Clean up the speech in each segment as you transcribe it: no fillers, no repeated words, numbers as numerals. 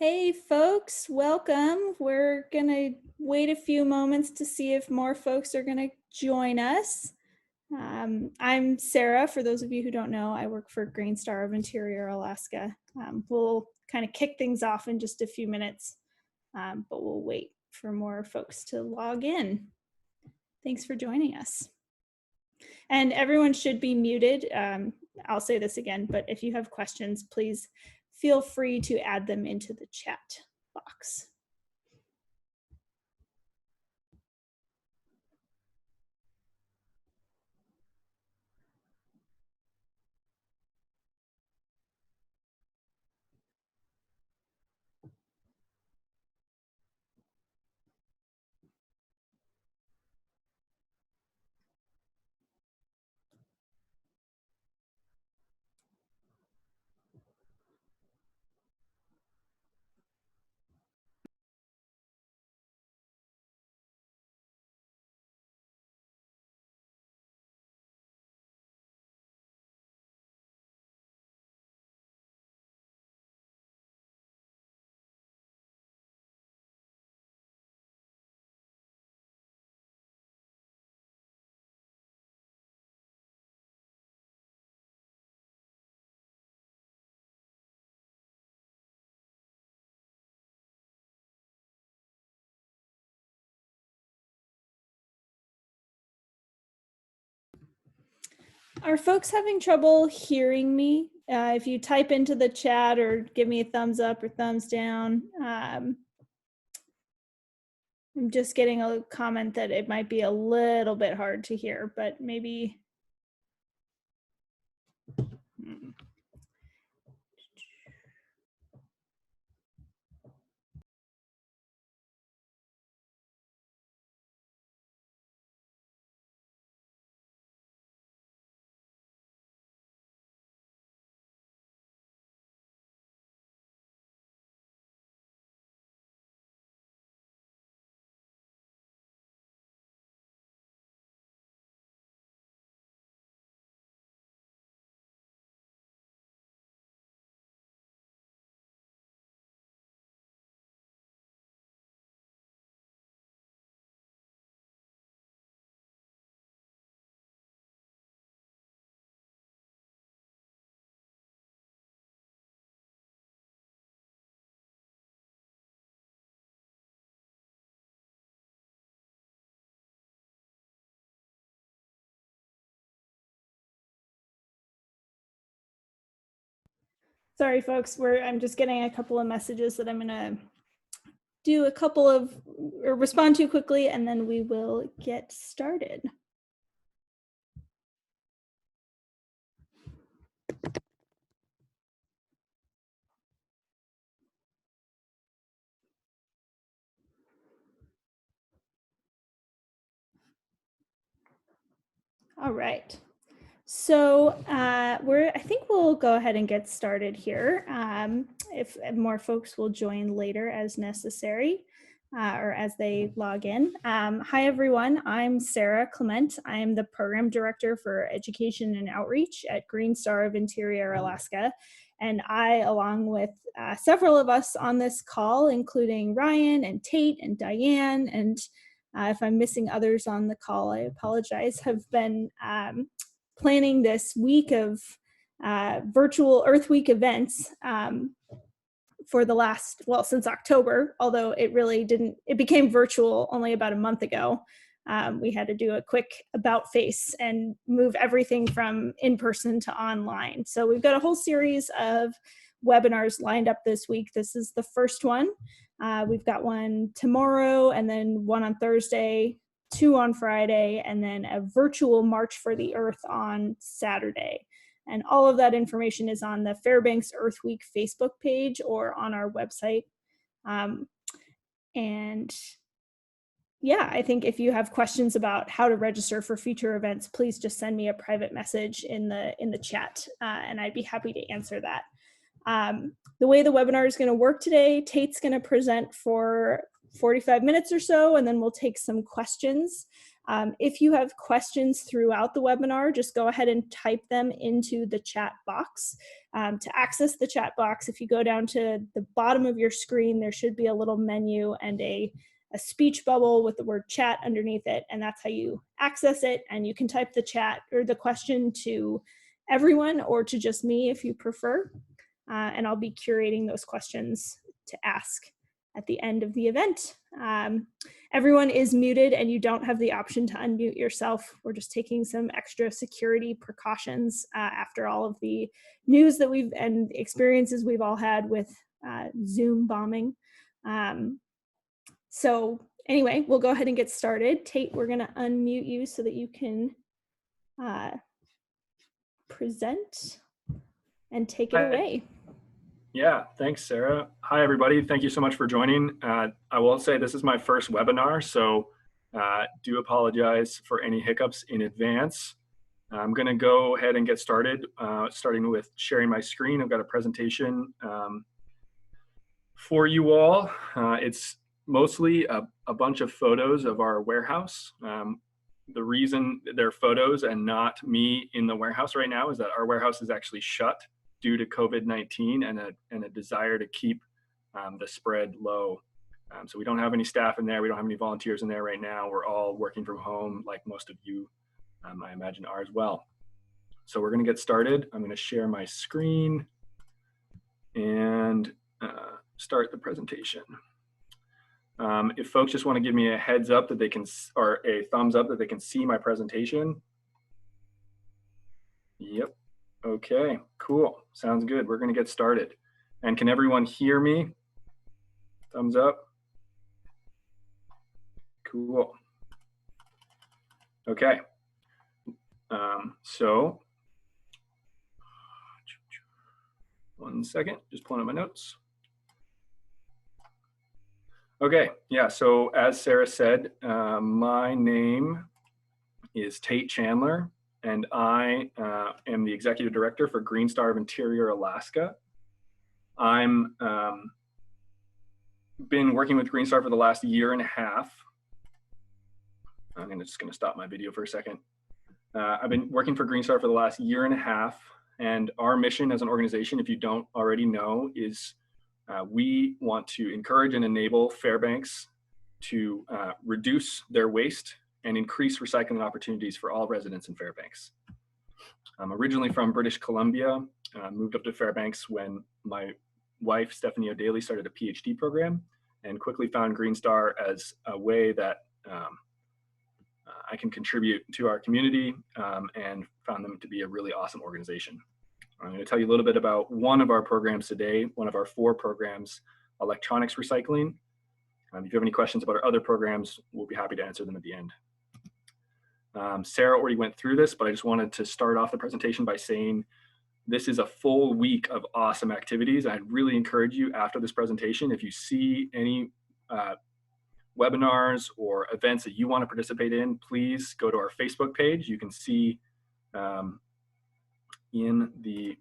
Hey folks, welcome. We're gonna wait a few moments to see if more folks are gonna join us. I'm Sarah. For those of you who don't know, I work for Green Star of Interior, Alaska. We'll kind of kick things off in just a few minutes, but we'll wait for more folks to log in. Thanks for joining us. And everyone should be muted. I'll say this again, but if you have questions, please feel free to add them into the chat box. Are folks having trouble hearing me? If you type into the chat or give me a thumbs up or thumbs down. I'm just getting a comment that it might be a little bit hard to hear, but maybe. Sorry, folks, I'm just getting a couple of messages that I'm gonna do a couple of, or respond to quickly, and then we will get started. All right. So I think we'll go ahead and get started here. If more folks will join later as necessary or as they log in. Hi, everyone. I'm Sarah Clement. I'm the Program Director for Education and Outreach at Green Star of Interior, Alaska. And I, along with several of us on this call, including Ryan and Tate and Diane, and if I'm missing others on the call, I apologize, have been planning this week of virtual Earth Week events for the last, well, since October, although it became virtual only about a month ago. We had to do a quick about face and move everything from in-person to online. So we've got a whole series of webinars lined up this week. This is the first one. We've got one tomorrow, and then one on Thursday, 2 on Friday, and then a virtual March for the Earth on Saturday. And all of that information is on the Fairbanks Earth Week Facebook page or on our website. And yeah, I think if you have questions about how to register for future events, please just send me a private message in the chat, and I'd be happy to answer that. The way the webinar is going to work today, Tate's going to present for 45 minutes or so, and then we'll take some questions. If you have questions throughout the webinar, just go ahead and type them into the chat box. To access the chat box, if you go down to the bottom of your screen, there should be a little menu and a speech bubble with the word chat underneath it, and that's how you access it. And you can type the chat or the question to everyone or to just me if you prefer, and I'll be curating those questions to ask at the end of the event. Everyone is muted and you don't have the option to unmute yourself. We're just taking some extra security precautions after all of the news that and experiences we've all had with Zoom bombing. So anyway, we'll go ahead and get started. Tate, we're gonna unmute you so that you can present and take it away. Yeah, thanks, Sarah. Hi, everybody. Thank you so much for joining. I will say this is my first webinar, so do apologize for any hiccups in advance. I'm going to go ahead and get started, starting with sharing my screen. I've got a presentation for you all. It's mostly a bunch of photos of our warehouse. The reason they're photos and not me in the warehouse right now is that our warehouse is actually shut due to COVID-19 and a desire to keep the spread low. So we don't have any staff in there. We don't have any volunteers in there right now. We're all working from home, like most of you, I imagine, are as well. So we're going to get started. I'm going to share my screen and start the presentation. If folks just want to give me a heads up that they can, or a thumbs up that they can see my presentation. Yep. Okay, cool. Sounds good. We're going to get started. And can everyone hear me? Thumbs up. Cool. Okay. So, one second, just pulling up my notes. Okay, yeah, so as Sarah said, my name is Tate Chandler, and I am the Executive Director for Green Star of Interior Alaska. I'm been working with Green Star for the last year and a half. I'm just gonna stop my video for a second. I've been working for Green Star for the last year and a half, and our mission as an organization, if you don't already know, is we want to encourage and enable Fairbanks to reduce their waste and increase recycling opportunities for all residents in Fairbanks. I'm originally from British Columbia, moved up to Fairbanks when my wife, Stephanie O'Daly, started a PhD program and quickly found Green Star as a way that I can contribute to our community and found them to be a really awesome organization. I'm going to tell you a little bit about one of our programs today, one of our 4 programs, electronics recycling. If you have any questions about our other programs, we'll be happy to answer them at the end. Sarah already went through this, but I just wanted to start off the presentation by saying this is a full week of awesome activities. I'd really encourage you after this presentation, if you see any webinars or events that you want to participate in, please go to our Facebook page. You can see in the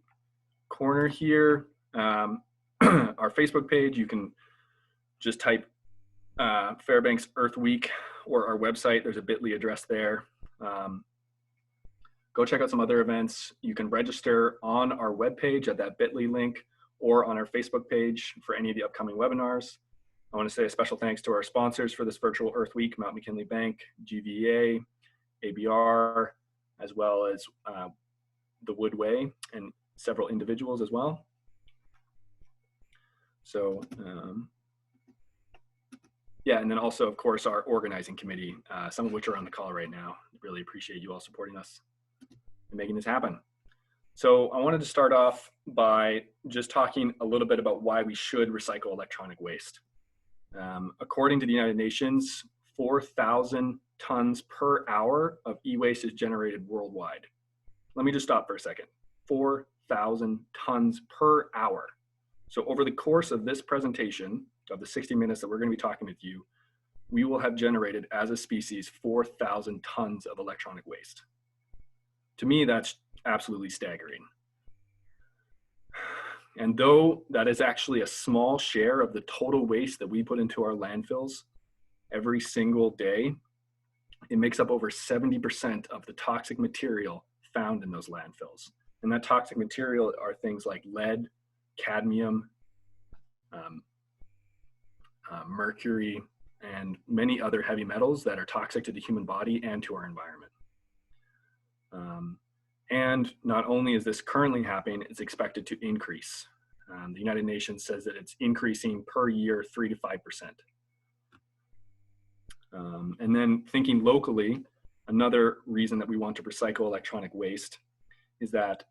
corner here, our Facebook page. You can just type Fairbanks Earth Week or our website. There's a bit.ly address there. Go check out some other events. You can register on our webpage at that bit.ly link or on our Facebook page for any of the upcoming webinars. I want to say a special thanks to our sponsors for this virtual Earth Week, Mount McKinley Bank, GVA, ABR, as well as the Woodway and several individuals as well. So yeah, and then also, of course, our organizing committee, some of which are on the call right now. Really appreciate you all supporting us and making this happen. So I wanted to start off by just talking a little bit about why we should recycle electronic waste. According to the United Nations, 4,000 tons per hour of e-waste is generated worldwide. Let me just stop for a second. 4,000 tons per hour. So over the course of this presentation, of the 60 minutes that we're going to be talking with you, we will have generated as a species 4,000 tons of electronic waste. To me, that's absolutely staggering. And though that is actually a small share of the total waste that we put into our landfills every single day, it makes up over 70% of the toxic material found in those landfills. And that toxic material are things like lead, cadmium, um, mercury, and many other heavy metals that are toxic to the human body and to our environment. And not only is this currently happening, it's expected to increase. The United Nations says that it's increasing per year 3 to 5%. And then thinking locally, another reason that we want to recycle electronic waste is that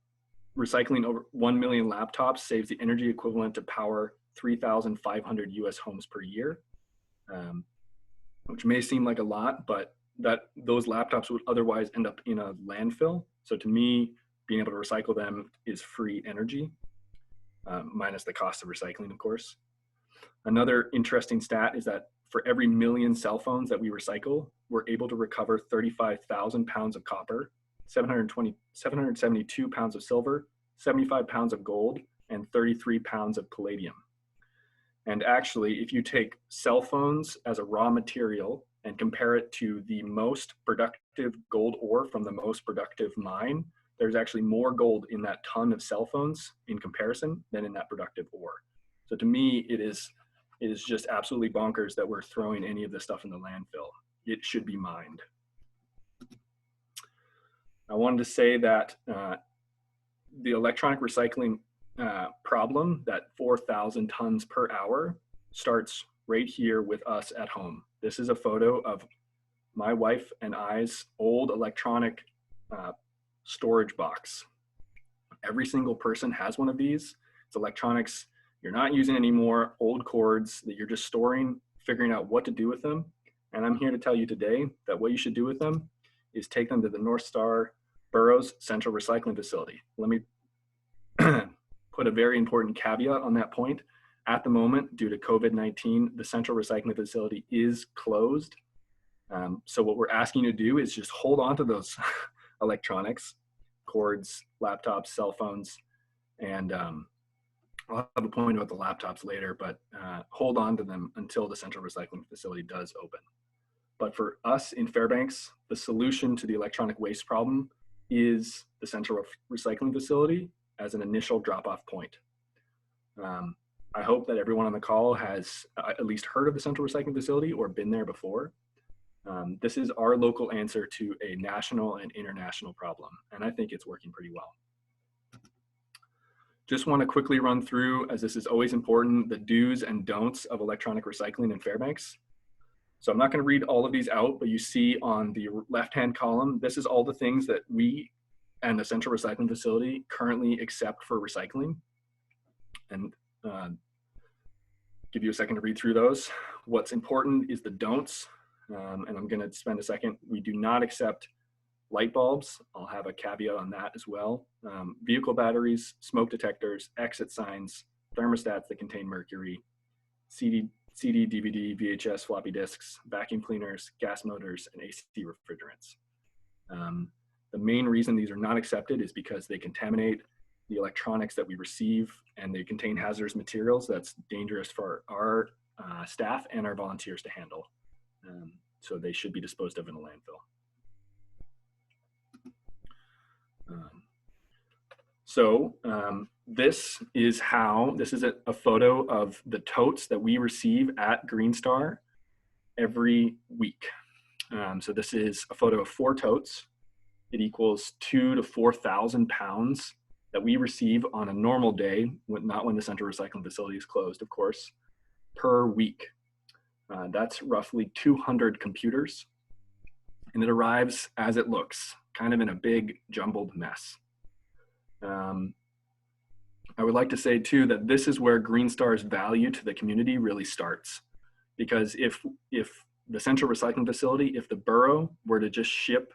recycling over 1 million laptops saves the energy equivalent to power 3,500 US homes per year, which may seem like a lot, but those laptops would otherwise end up in a landfill. So to me, being able to recycle them is free energy, minus the cost of recycling, of course. Another interesting stat is that for every million cell phones that we recycle, we're able to recover 35,000 pounds of copper, 772 pounds of silver, 75 pounds of gold, and 33 pounds of palladium. And actually, if you take cell phones as a raw material and compare it to the most productive gold ore from the most productive mine, there's actually more gold in that ton of cell phones in comparison than in that productive ore. So to me, it is just absolutely bonkers that we're throwing any of this stuff in the landfill. It should be mined. I wanted to say that the electronic recycling problem, that 4,000 tons per hour, starts right here with us at home. This is a photo of my wife and I's old electronic storage box. Every single person has one of these. It's electronics you're not using anymore, old cords that you're just storing, figuring out what to do with them. And I'm here to tell you today that what you should do with them is take them to the North Star Burroughs Central Recycling Facility. Let me put a very important caveat on that point. At the moment, due to COVID-19, the Central Recycling Facility is closed. So what we're asking you to do is just hold on to those electronics, cords, laptops, cell phones, and I'll have a point about the laptops later, but hold on to them until the Central Recycling Facility does open. But for us in Fairbanks, the solution to the electronic waste problem is the Central Recycling Facility as an initial drop-off point. I hope that everyone on the call has at least heard of the Central Recycling Facility or been there before. This is our local answer to a national and international problem, and I think it's working pretty well. Just want to quickly run through, as this is always important, the do's and don'ts of electronic recycling in Fairbanks. So I'm not going to read all of these out, but you see on the left-hand column, this is all the things that we and the Central Recycling Facility currently accept for recycling. And give you a second to read through those. What's important is the don'ts, and I'm going to spend a second. We do not accept light bulbs. I'll have a caveat on that as well. Vehicle batteries, smoke detectors, exit signs, thermostats that contain mercury, CD, DVD, VHS, floppy disks, vacuum cleaners, gas motors, and AC refrigerants. The main reason these are not accepted is because they contaminate the electronics that we receive, and they contain hazardous materials that's dangerous for our staff and our volunteers to handle. So they should be disposed of in a landfill. This is a photo of the totes that we receive at Green Star every week. So this is a photo of 4 totes. It equals 2,000 to 4,000 pounds that we receive on a normal day, not when the Central Recycling Facility is closed, of course, per week. That's roughly 200 computers, and it arrives as it looks, kind of in a big jumbled mess. I would like to say too that this is where Green Star's value to the community really starts, because if the Central Recycling Facility, if the borough were to just ship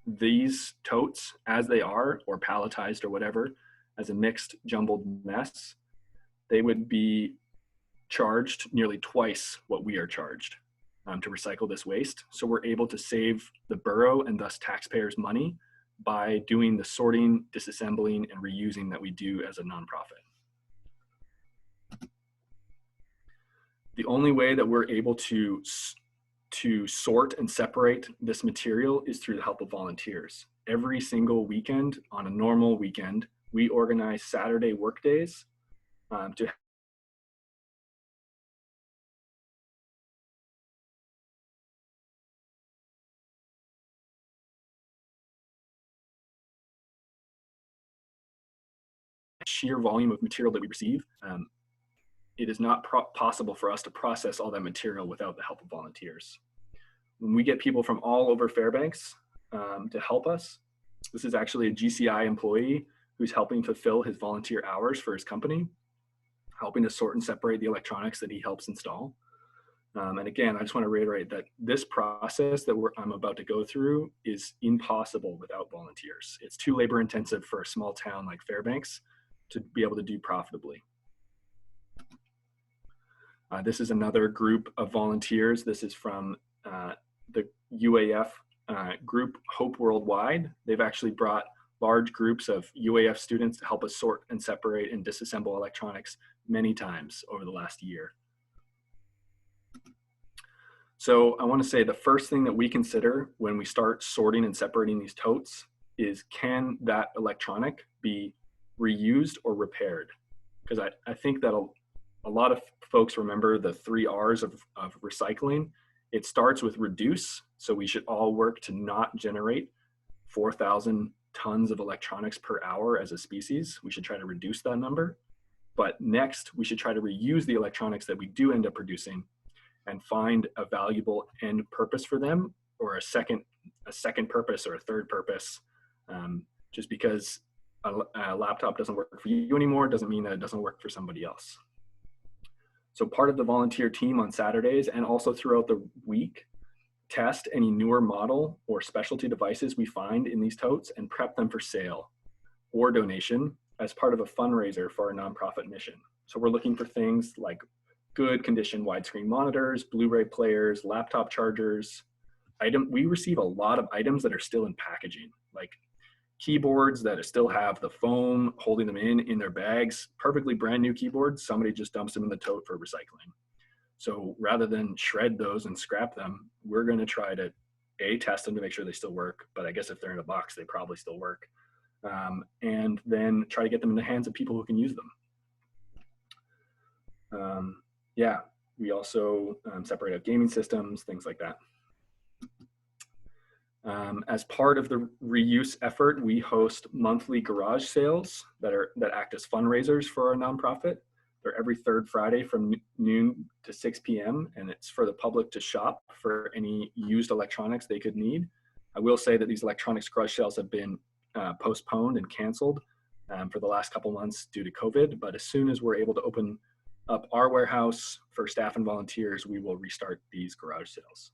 these totes as they are, or palletized or whatever, as a mixed jumbled mess, they would be charged nearly twice what we are charged to recycle this waste. So we're able to save the borough and thus taxpayers money by doing the sorting, disassembling, and reusing that we do as a nonprofit. The only way that we're able to to sort and separate this material is through the help of volunteers. Every single weekend, on a normal weekend, we organize Saturday work days to sheer volume of material that we receive. It is not possible for us to process all that material without the help of volunteers. When we get people from all over Fairbanks to help us, this is actually a GCI employee who's helping fulfill his volunteer hours for his company, helping to sort and separate the electronics that he helps install. And again, I just want to reiterate that this process that I'm about to go through is impossible without volunteers. It's too labor intensive for a small town like Fairbanks to be able to do profitably. This is another group of volunteers. This is from the UAF group Hope Worldwide. They've actually brought large groups of UAF students to help us sort and separate and disassemble electronics many times over the last year. So I want to say the first thing that we consider when we start sorting and separating these totes is, can that electronic be reused or repaired? Because I think that a lot of folks remember the 3 R's of recycling. It starts with reduce. So we should all work to not generate 4,000 tons of electronics per hour as a species. We should try to reduce that number. But next, we should try to reuse the electronics that we do end up producing and find a valuable end purpose for them, or a second purpose or a third purpose. Just because a laptop doesn't work for you anymore doesn't mean that it doesn't work for somebody else. So part of the volunteer team on Saturdays and also throughout the week, test any newer model or specialty devices we find in these totes and prep them for sale or donation as part of a fundraiser for our nonprofit mission. So we're looking for things like good condition widescreen monitors, Blu-ray players, laptop chargers. We receive a lot of items that are still in packaging, like keyboards that still have the foam holding them in their bags, perfectly brand new keyboards. Somebody just dumps them in the tote for recycling. So rather than shred those and scrap them, we're going to try to test them to make sure they still work. But I guess if they're in a box, they probably still work. And then try to get them in the hands of people who can use them. Yeah, we also separate out gaming systems, things like that. As part of the reuse effort, we host monthly garage sales that act as fundraisers for our nonprofit. They're every third Friday from noon to 6 p.m. and it's for the public to shop for any used electronics they could need. I will say that these electronics garage sales have been postponed and canceled for the last couple months due to COVID, but as soon as we're able to open up our warehouse for staff and volunteers, we will restart these garage sales.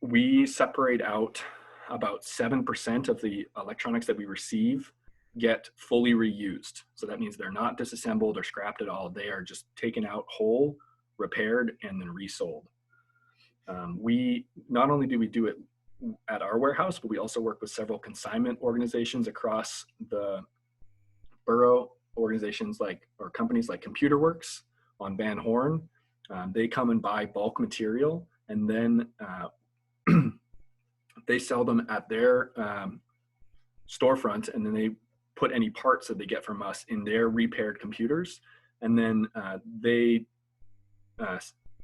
We separate out about 7% of the electronics that we receive get fully reused. So that means they're not disassembled or scrapped at all. They are just taken out whole, repaired, and then resold. We not only do we do it at our warehouse, but we also work with several consignment organizations across the borough, organizations or companies like Computer Works on Van Horn. They come and buy bulk material, and then they sell them at their storefront, and then they put any parts that they get from us in their repaired computers, and then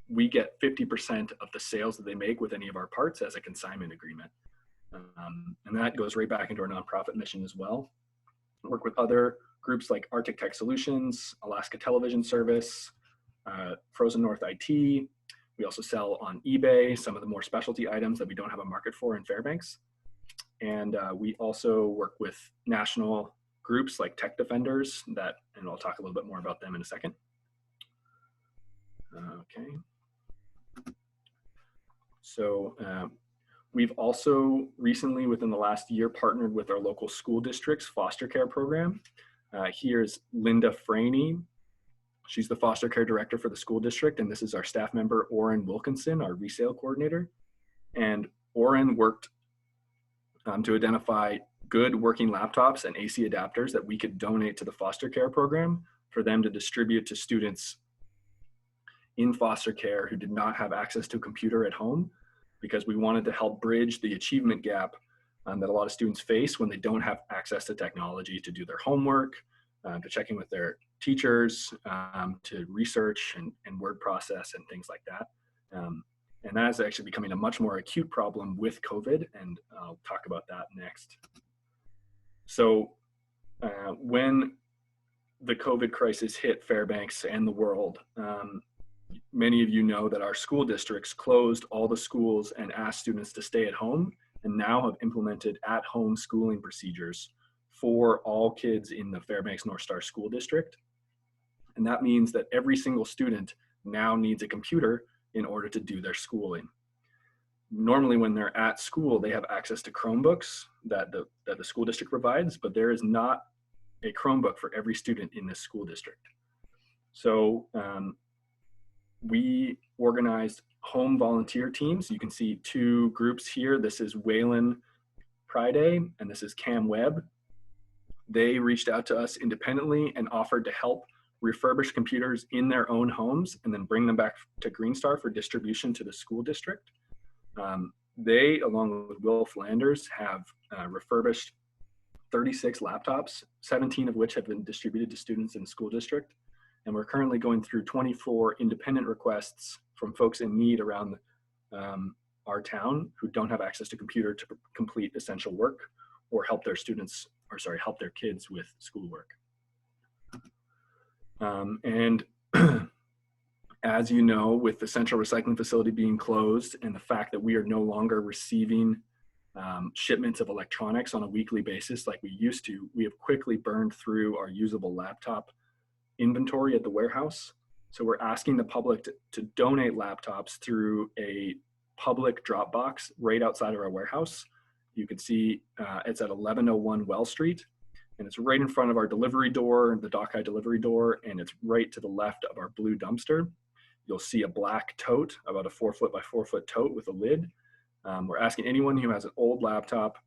we get 50% of the sales that they make with any of our parts as a consignment agreement. And that goes right back into our nonprofit mission as well. We work with other groups like Arctic Tech Solutions, Alaska Television Service, Frozen North IT. We also sell on eBay some of the more specialty items that we don't have a market for in Fairbanks. And we also work with national groups like Tech Defenders and I'll talk a little bit more about them in a second. Okay. So we've also recently, within the last year, partnered with our local school district's foster care program. Here's Linda Franey. She's the foster care director for the school district, and this is our staff member, Oren Wilkinson, our resale coordinator. And Oren worked to identify good working laptops and AC adapters that we could donate to the foster care program for them to distribute to students in foster care who did not have access to a computer at home, because we wanted to help bridge the achievement gap that a lot of students face when they don't have access to technology to do their homework, to check in with their teachers, to research and word process and things like that. And that is actually becoming a much more acute problem with COVID, and I'll talk about that next. So when the COVID crisis hit Fairbanks and the world, many of you know that our school districts closed all the schools and asked students to stay at home, and now have implemented at-home schooling procedures for all kids in the Fairbanks North Star School District. And that means that every single student now needs a computer in order to do their schooling. Normally when they're at school, they have access to Chromebooks that the school district provides, but there is not a Chromebook for every student in this school district. So we organized home volunteer teams. You can see two groups here. This is Waylon Priday and this is Cam Webb. They reached out to us independently and offered to help refurbish computers in their own homes and then bring them back to Green Star for distribution to the school district. They, along with Will Flanders, have refurbished 36 laptops, 17 of which have been distributed to students in the school district. And we're currently going through 24 independent requests from folks in need around our town who don't have access to computer to complete essential work or help their students, or sorry, help their kids with schoolwork. And as you know, with the central recycling facility being closed and the fact that we are no longer receiving shipments of electronics on a weekly basis like we used to, we have quickly burned through our usable laptop inventory at the warehouse. So we're asking the public to donate laptops through a public drop box right outside of our warehouse. You can see it's at 1101 Well Street, and it's right in front of our delivery door, the Dock High delivery door, and it's right to the left of our blue dumpster. You'll see a black tote, about a 4 foot by 4 foot tote with a lid. We're asking anyone who has an old laptop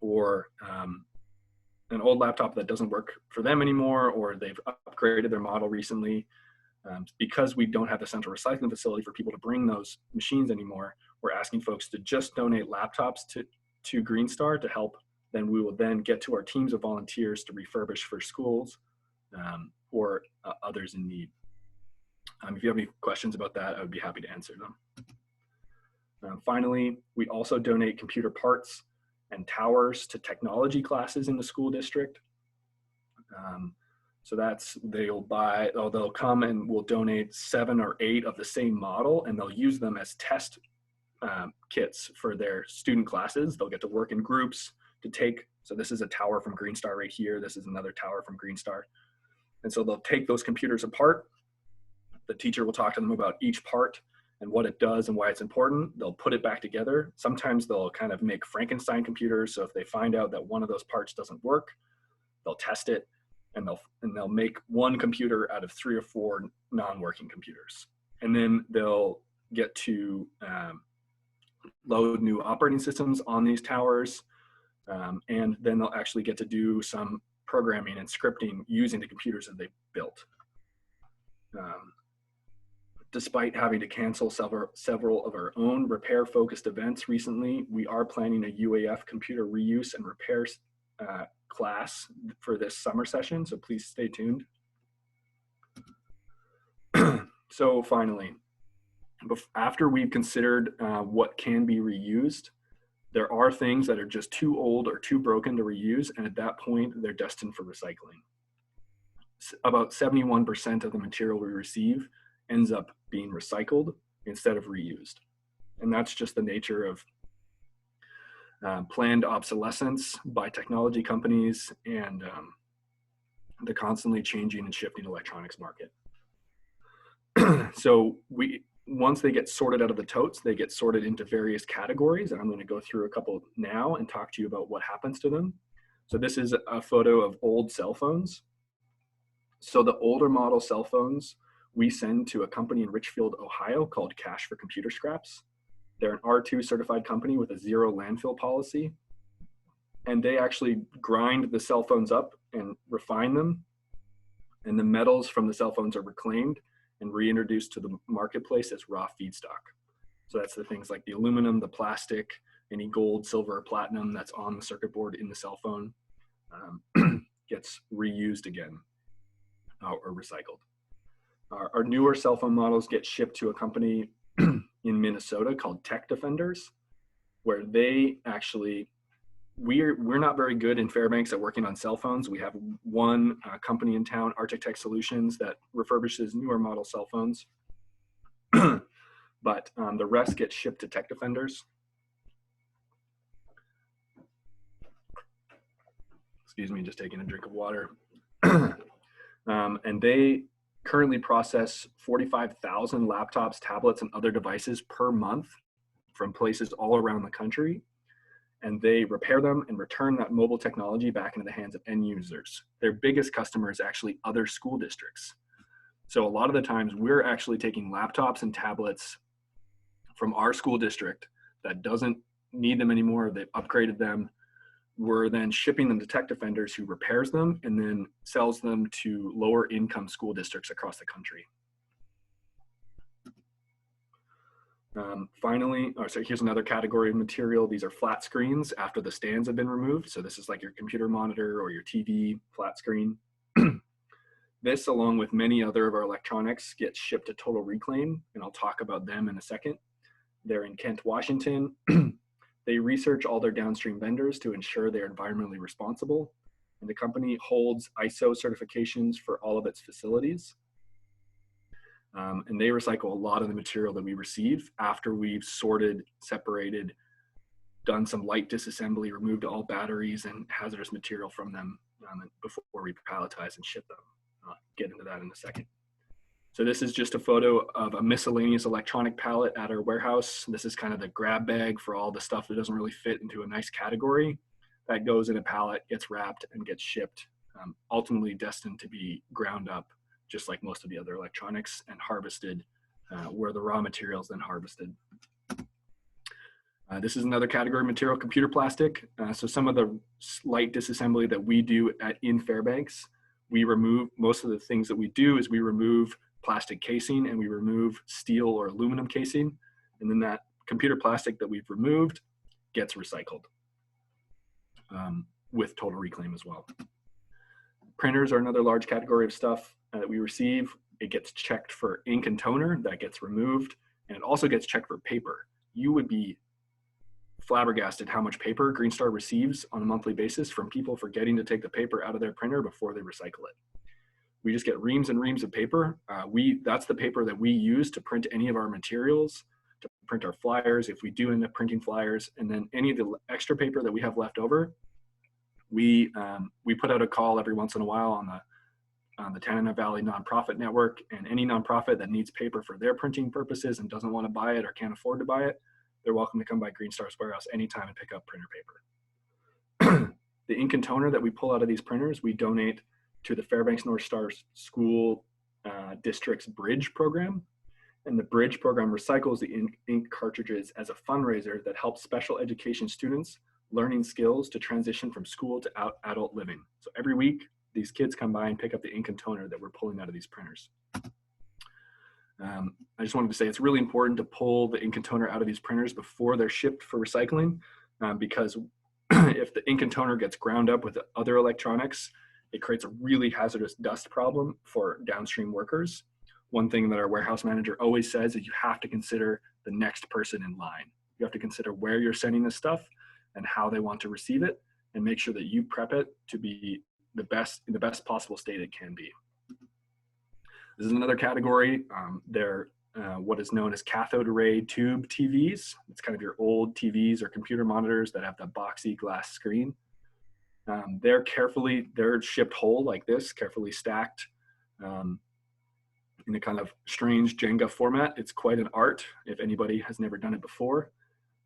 or an old laptop that doesn't work for them anymore, or they've upgraded their model recently, because we don't have the central recycling facility for people to bring those machines anymore, we're asking folks to just donate laptops to Green Star to help. Then we will then get to our teams of volunteers to refurbish for schools or others in need. If you have any questions about that, I would be happy to answer them. Finally, we also donate computer parts and towers to technology classes in the school district. So that's, they'll come and we'll donate 7 or 8 of the same model, and they'll use them as test kits for their student classes. They'll get to work in groups to take, so this is a tower from Green Star right here. This is another tower from Green Star. And so they'll take those computers apart. The teacher will talk to them about each part and what it does and why it's important. They'll put it back together. Sometimes they'll kind of make Frankenstein computers. So if they find out that one of those parts doesn't work, they'll test it, and they'll make one computer out of 3 or 4 non-working computers. And then they'll get to load new operating systems on these towers. And then they'll actually get to do some programming and scripting using the computers that they built. Despite having to cancel several of our own repair-focused events recently, we are planning a UAF computer reuse and repairs class for this summer session, so please stay tuned. So finally, after we've considered what can be reused, there are things that are just too old or too broken to reuse, and at that point, they're destined for recycling. About 71% of the material we receive ends up being recycled instead of reused. And that's just the nature of planned obsolescence by technology companies and the constantly changing and shifting electronics market. So once they get sorted out of the totes, they get sorted into various categories, and I'm going to go through a couple now and talk to you about what happens to them. So this is a photo of old cell phones. So the older model cell phones we send to a company in Richfield, Ohio called Cash for Computer Scraps. They're an R2 certified company with a 0 landfill policy. And they actually grind the cell phones up and refine them. And the metals from the cell phones are reclaimed and reintroduced to the marketplace as raw feedstock. So that's the things like the aluminum, the plastic, any gold, silver, or platinum that's on the circuit board in the cell phone gets reused again or recycled. Our newer cell phone models get shipped to a company in Minnesota called Tech Defenders, where they actually, we're not very good in Fairbanks at working on cell phones. We have one company in town, Arctic Tech Solutions, that refurbishes newer model cell phones. But the rest gets shipped to Tech Defenders. Excuse me, just taking a drink of water. And they currently process 45,000 laptops, tablets, and other devices per month from places all around the country. And they repair them and return that mobile technology back into the hands of end users. Their biggest customer is actually other school districts. So a lot of the times we're actually taking laptops and tablets from our school district that doesn't need them anymore. They've upgraded them. We're then shipping them to Tech Defenders, who repairs them and then sells them to lower income school districts across the country. Finally, so here's another category of material. These are flat screens after the stands have been removed. So this is like your computer monitor or your TV flat screen. This, along with many other of our electronics, gets shipped to Total Reclaim, and I'll talk about them in a second. They're in Kent, Washington. They research all their downstream vendors to ensure they're environmentally responsible, and the company holds ISO certifications for all of its facilities. And they recycle a lot of the material that we receive after we've sorted, separated, done some light disassembly, removed all batteries and hazardous material from them before we palletize and ship them. I'll get into that in a second. So this is just a photo of a miscellaneous electronic pallet at our warehouse. This is kind of the grab bag for all the stuff that doesn't really fit into a nice category. That goes in a pallet, gets wrapped, and gets shipped, ultimately destined to be ground up, just like most of the other electronics, and harvested where the raw material is then harvested. This is another category of material, computer plastic. So some of the light disassembly that we do in Fairbanks, we remove, most of the things that we do is we remove plastic casing and we remove steel or aluminum casing. And then that computer plastic that we've removed gets recycled with Total Reclaim as well. Printers are another large category of stuff that we receive. It gets checked for ink and toner, that gets removed, and it also gets checked for paper. You would be flabbergasted how much paper Green Star receives on a monthly basis from people forgetting to take the paper out of their printer before they recycle it. We just get reams and reams of paper. That's the paper that we use to print any of our materials, to print our flyers, if we do end up printing flyers, and then any of the extra paper that we have left over, we put out a call every once in a while on the Tanana Valley Nonprofit Network, and any nonprofit that needs paper for their printing purposes and doesn't want to buy it or can't afford to buy it, they're welcome to come by Green Star's warehouse anytime and pick up printer paper. The ink and toner that we pull out of these printers, we donate to the Fairbanks North Star School District's Bridge program. And the Bridge program recycles the ink cartridges as a fundraiser that helps special education students learning skills to transition from school to adult living. So every week, these kids come by and pick up the ink and toner that we're pulling out of these printers. I just wanted to say it's really important to pull the ink and toner out of these printers before they're shipped for recycling, because if the ink and toner gets ground up with other electronics, it creates a really hazardous dust problem for downstream workers. One thing that our warehouse manager always says is you have to consider the next person in line. You have to consider where you're sending this stuff and how they want to receive it, and make sure that you prep it to be in the best possible state it can be. This is another category. They're what is known as cathode ray tube TVs. It's kind of your old TVs or computer monitors that have the boxy glass screen. They're shipped whole like this, carefully stacked in a kind of strange Jenga format. It's quite an art if anybody has never done it before.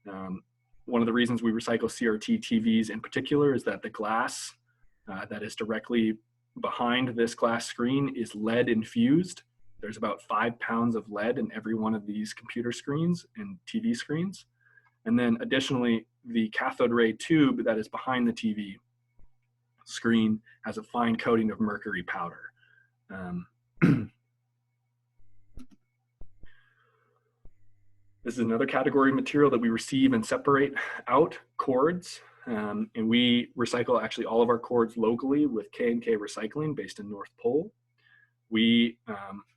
One of the reasons we recycle CRT TVs in particular is that the glass that is directly behind this glass screen is lead infused. There's about 5 pounds of lead in every one of these computer screens and TV screens. And then additionally, the cathode ray tube that is behind the TV screen has a fine coating of mercury powder. This is another category of material that we receive and separate out, cords. And we recycle actually all of our cords locally with K&K Recycling based in North Pole.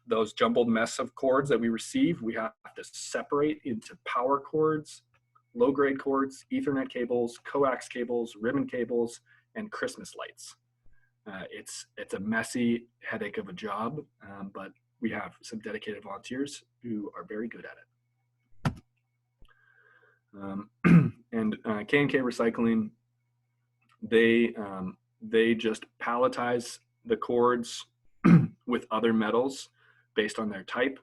Those jumbled mess of cords that we receive, we have to separate into power cords, low-grade cords, Ethernet cables, coax cables, ribbon cables, and Christmas lights. It's a messy headache of a job, but we have some dedicated volunteers who are very good at it. And K&K Recycling, they just palletize the cords with other metals based on their type,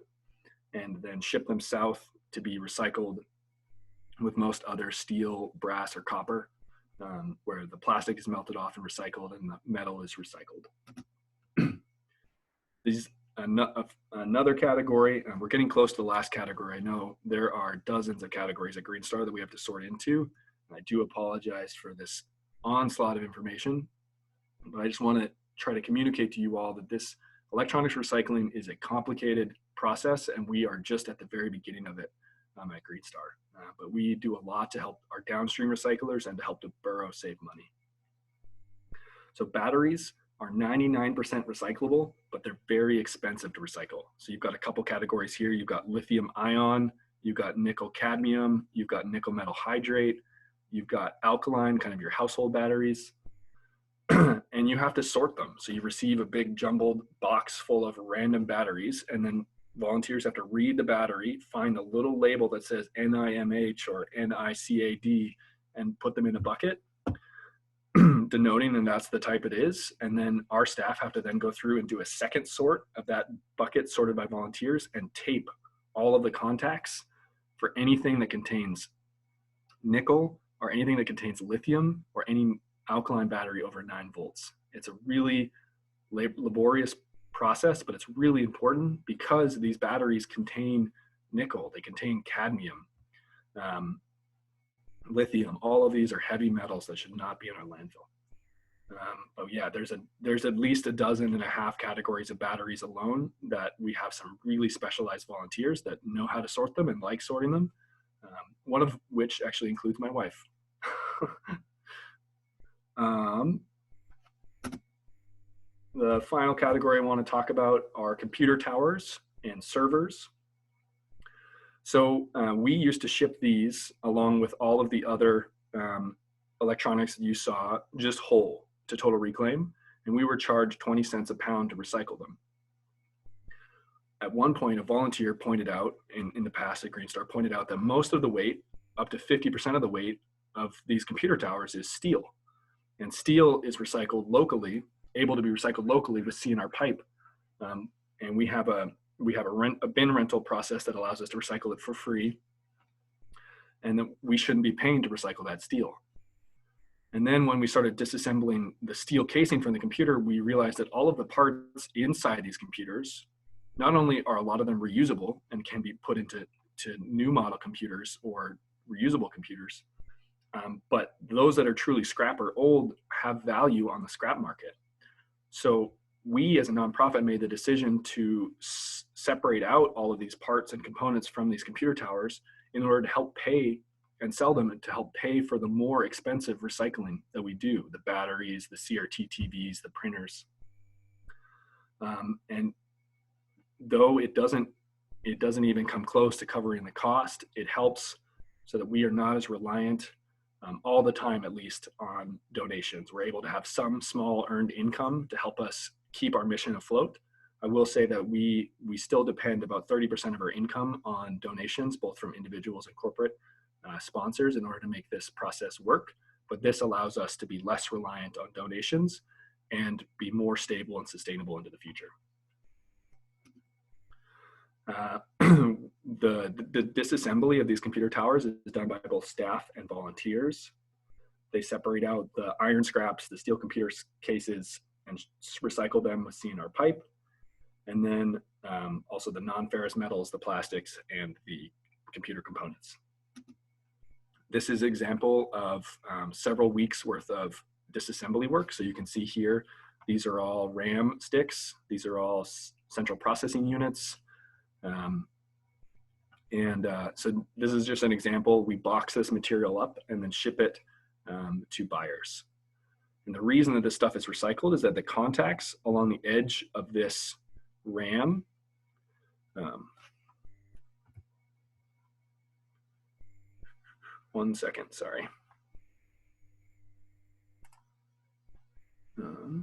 and then ship them south to be recycled with most other steel, brass, or copper, where the plastic is melted off and recycled and the metal is recycled. Another category, we're getting close to the last category. I know there are dozens of categories at Green Star that we have to sort into. And I do apologize for this onslaught of information, but I just want to try to communicate to you all that this electronics recycling is a complicated process, and we are just at the very beginning of it at Green Star. But we do a lot to help our downstream recyclers and to help the borough save money. So batteries are 99% recyclable, but they're very expensive to recycle. So you've got a couple categories here. You've got lithium ion, you've got nickel cadmium, you've got nickel metal hydrate, you've got alkaline, kind of your household batteries, and you have to sort them. So you receive a big jumbled box full of random batteries, and then volunteers have to read the battery, find the little label that says NIMH or NICAD, and put them in a bucket, denoting that that's the type it is. And then our staff have to then go through and do a second sort of that bucket sorted by volunteers and tape all of the contacts for anything that contains nickel or anything that contains lithium or any alkaline battery over 9 volts. It's a really laborious process, but it's really important because these batteries contain nickel, they contain cadmium, lithium. All of these are heavy metals that should not be in our landfill. But yeah, there's at least 12.5 categories of batteries alone that we have some really specialized volunteers that know how to sort them and like sorting them. One of which actually includes my wife. The final category I want to talk about are computer towers and servers. So we used to ship these along with all of the other electronics that you saw just whole to Total Reclaim, and we were charged 20 cents a pound to recycle them. At one point, a volunteer pointed out, in the past at Green Star, pointed out that most of the weight, up to 50% of the weight of these computer towers is steel. And steel is recycled locally, able to be recycled locally with C&R pipe. And we have a bin rental process that allows us to recycle it for free. And that we shouldn't be paying to recycle that steel. And then when we started disassembling the steel casing from the computer, we realized that all of the parts inside these computers, not only are a lot of them reusable and can be put into new model computers or reusable computers, but those that are truly scrap or old have value on the scrap market. So we as a nonprofit made the decision to separate out all of these parts and components from these computer towers in order to help pay and sell them and to help pay for the more expensive recycling that we do, the batteries, the CRT TVs, the printers. And though it doesn't even come close to covering the cost, it helps so that we are not as reliant all the time, at least, on donations. We're able to have some small earned income to help us keep our mission afloat. I will say that we still depend about 30% of our income on donations, both from individuals and corporate sponsors, in order to make this process work. But this allows us to be less reliant on donations and be more stable and sustainable into the future. The disassembly of these computer towers is done by both staff and volunteers. They separate out the iron scraps, the steel computer cases, and recycle them with C&R pipe. And then also the non-ferrous metals, the plastics, and the computer components. This is an example of several weeks worth of disassembly work. So you can see here, these are all RAM sticks. These are all central processing units. And so this is just an example. We box this material up and then ship it to buyers. And the reason that this stuff is recycled is that the contacts along the edge of this ram one second, sorry. Okay.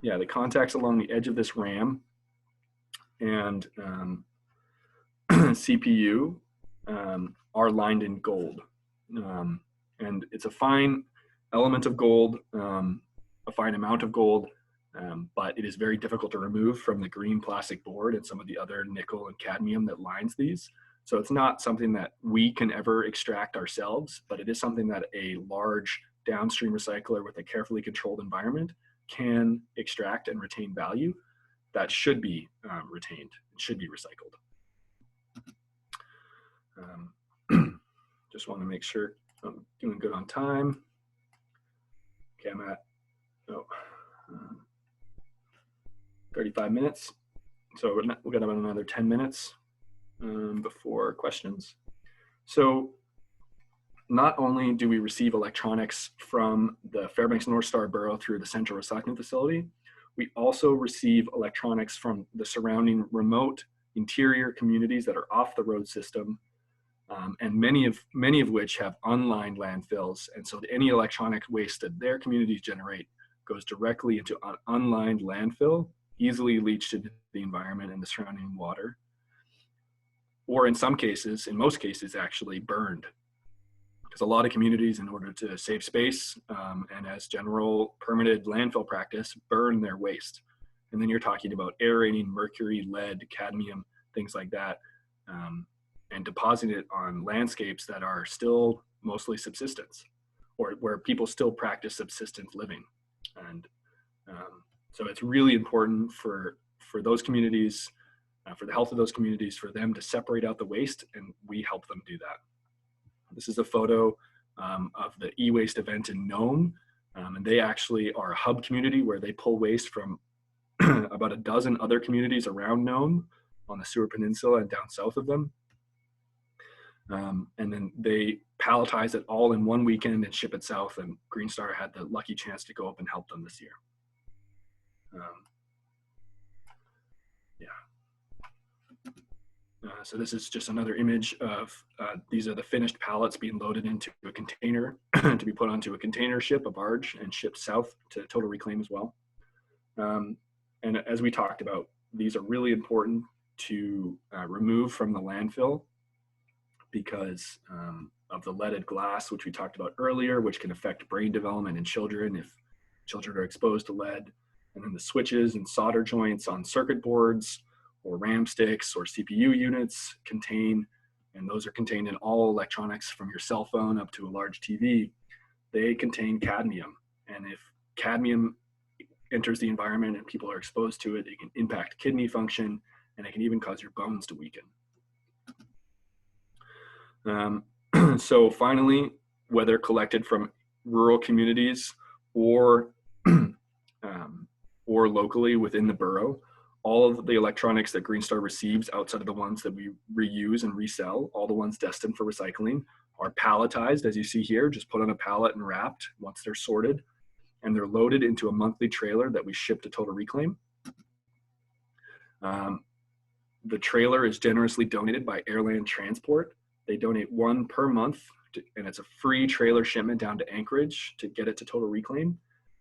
Yeah, the contacts along the edge of this RAM and CPU are lined in gold. And it's a fine element of gold, a fine amount of gold, but it is very difficult to remove from the green plastic board and some of the other nickel and cadmium that lines these. So it's not something that we can ever extract ourselves, but it is something that a large downstream recycler with a carefully controlled environment can extract and retain value that should be retained, should be recycled. Just want to make sure I'm doing good on time. Okay, I'm at 35 minutes. So we're gonna have another 10 minutes before questions. So not only do we receive electronics from the Fairbanks North Star Borough through the Central Recycling Facility, we also receive electronics from the surrounding remote interior communities that are off the road system, and many of which have unlined landfills. And so any electronic waste that their communities generate goes directly into an unlined landfill, easily leached into the environment and the surrounding water, or in some cases, in most cases, actually burned. Because a lot of communities, in order to save space and as general permitted landfill practice, burn their waste. And then you're talking about aerating mercury, lead, cadmium, things like that, and depositing it on landscapes that are still mostly subsistence, or where people still practice subsistence living. And so it's really important for those communities, for the health of those communities, for them to separate out the waste, and we help them do that. This is a photo of the e-waste event in Nome, and they actually are a hub community where they pull waste from about a dozen other communities around Nome on the Seward Peninsula and down south of them. And then they palletize it all in one weekend and ship it south, and Green Star had the lucky chance to go up and help them this year. So this is just another image of, these are the finished pallets being loaded into a container to be put onto a container ship, a barge, and shipped south to Total Reclaim as well. And as we talked about, these are really important to remove from the landfill because of the leaded glass, which we talked about earlier, which can affect brain development in children if children are exposed to lead. And then the switches and solder joints on circuit boards or RAM sticks or CPU units contain, and those are contained in all electronics from your cell phone up to a large TV, they contain cadmium. And if cadmium enters the environment and people are exposed to it, it can impact kidney function, and it can even cause your bones to weaken. So finally, whether collected from rural communities or locally within the borough, all of the electronics that Green Star receives outside of the ones that we reuse and resell, all the ones destined for recycling, are palletized, as you see here, just put on a pallet and wrapped once they're sorted, and they're loaded into a monthly trailer that we ship to Total Reclaim. The trailer is generously donated by Airland Transport. They donate one per month, and it's a free trailer shipment down to Anchorage to get it to Total Reclaim,